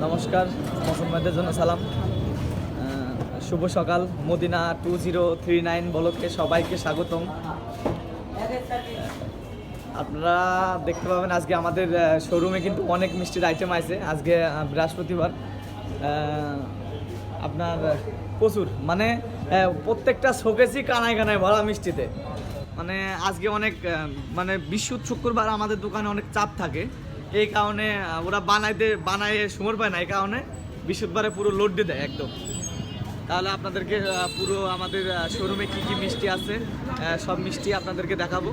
নমস্কার, মুসলমানদের জন্য সালাম। শুভ সকাল। মদিনা 2039 ব্লকে সবাইকে স্বাগতম। আপনারা দেখতে পাবেন আজকে আমাদের শোরুমে কিন্তু অনেক মিষ্টির আইটেম আছে। আজকে বৃহস্পতিবার, আপনার প্রচুর মানে প্রত্যেকটা শোকেসই কানায় কানায় ভরা মিষ্টিতে। মানে আজকে অনেক মানে বৃহস্পতি শুক্রবার আমাদের দোকানে অনেক চাপ থাকে, এই কারণে ওরা বানায় সময় পায় না, এই কারণে বৃহস্পতিবারে পুরো লোড দিয়ে দেয় একদম। তাহলে আপনাদেরকে পুরো আমাদের শোরুমে কী কী মিষ্টি আছে সব মিষ্টি আপনাদেরকে দেখাবো।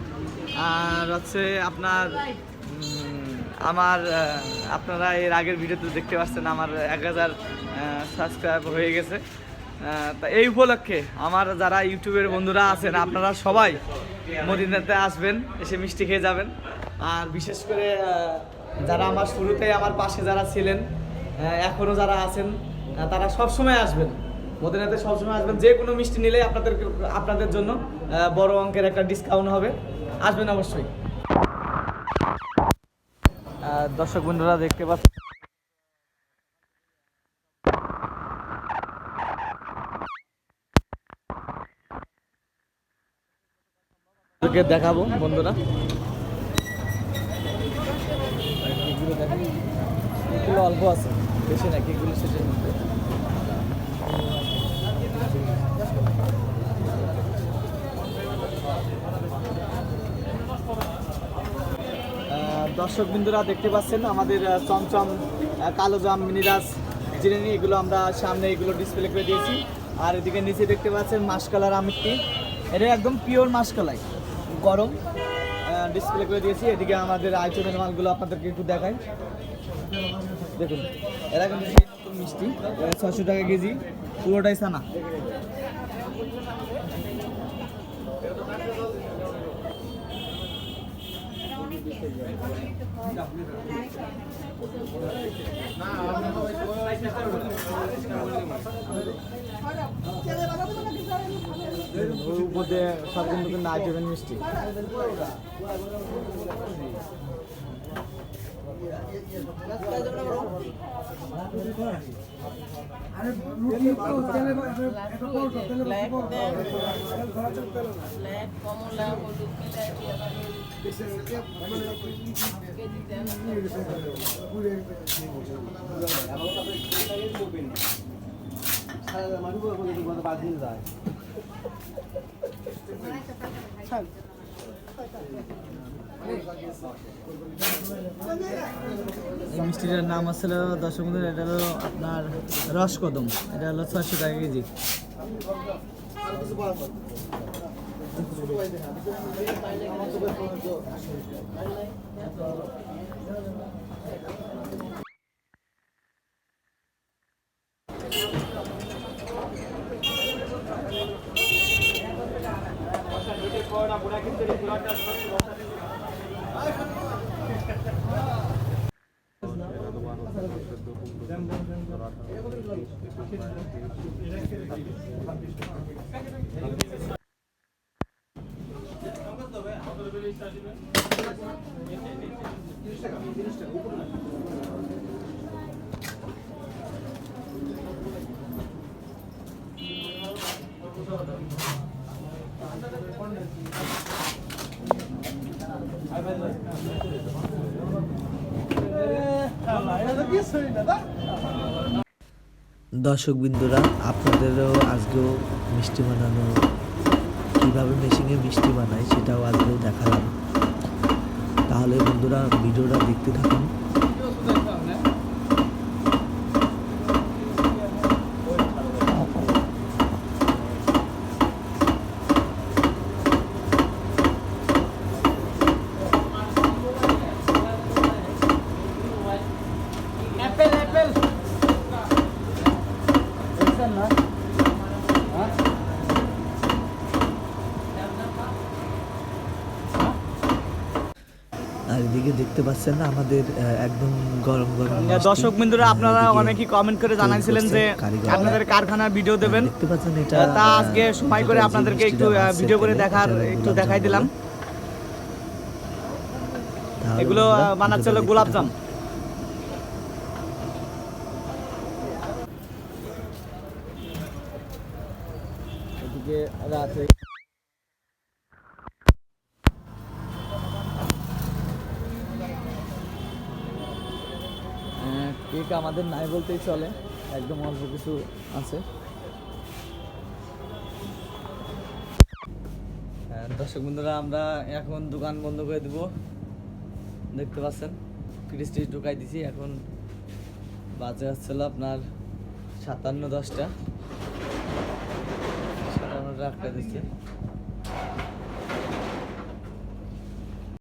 আর হচ্ছে আপনারা এর আগের ভিডিওতে দেখতে পাচ্ছেন আমার 1000 সাবস্ক্রাইব হয়ে গেছে। তা এই উপলক্ষে আমার যারা ইউটিউবের বন্ধুরা আছেন আপনারা সবাই মদিনাতে আসবেন, এসে মিষ্টি খেয়ে যাবেন। আর বিশেষ করে যারা আমার শুরুতেই আমার পাশে যারা ছিলেন, এখনও যারা আছেন, তারা সবসময় আসবেন মদিনাতে, সবসময় আসবেন। যে কোনো মিষ্টি নিলেই আপনাদের জন্য বড় অঙ্কের একটা ডিসকাউন্ট হবে, আসবেন অবশ্যই। দর্শক বন্ধুরা দেখতে পাচ্ছেন দেখাবো বন্ধুরা, এগুলো অল্প আছে, বেশি না, কেকগুলো শেষের মধ্যে। দর্শক বিন্দুরা দেখতে পাচ্ছেন আমাদের চমচম, কালো জাম, মিনিরাজ, জিরেনি, এগুলো আমরা সামনে এগুলো ডিসপ্লে করে দিয়েছি। আর এদিকে নিচে দেখতে পাচ্ছেন মাসকালার আমিরটি, এটা একদম পিওর মাসকালাই, গরম, ডিসপ্লে করে দিয়েছি। এদিকে আমাদের আইটেমের মালগুলো আপনাদেরকে একটু দেখাই, দেখুন। এরা কিন্তু নতুন মিষ্টি, 600 টাকা কেজি, পুরোটাই ছানা। উপরে সব কিন্তু আইটেমের মিষ্টি। এই মিষ্টিটার নাম আসলে দর্শক বন্ধুরা, এটা হলো আপনার রসকদম, এটা হলো 600 টাকা কেজি। দর্শক বিন্দুরা, আপনাদেরও আজকেও মিষ্টি বানানো, কীভাবে মেশিনে মিষ্টি বানায় সেটাও আজকেও দেখালাম। তাহলে বন্ধুরা ভিডিওটা দেখতে থাকুন। আর এদিকে দেখতে পাচ্ছেন না আমাদের একদম গরম গরম দর্শক বন্ধুরা, আপনারা অনেকেই কমেন্ট করে জানাইছিলেন যে আপনাদের কারখানার ভিডিও দেবেন, দেখতে পাচ্ছেন এটা। তা আজকে সময় করে আপনাদেরকে একটু ভিডিও করে দেখাই দিলাম। এগুলো বানাচ্ছে হলো গোলাপজাম। আজকে রাত হয়ে কেক আমাদের নাই বলতেই চলে, একদম অল্প কিছু আছে। দর্শক বন্ধুরা, আমরা এখন দোকান বন্ধ করে দেবো। দেখতে পাচ্ছেন ফ্রিজ টিজ ঢুকাই দিছি। এখন বাজে হচ্ছিল আপনার 57:10 57 আটকা দিচ্ছি।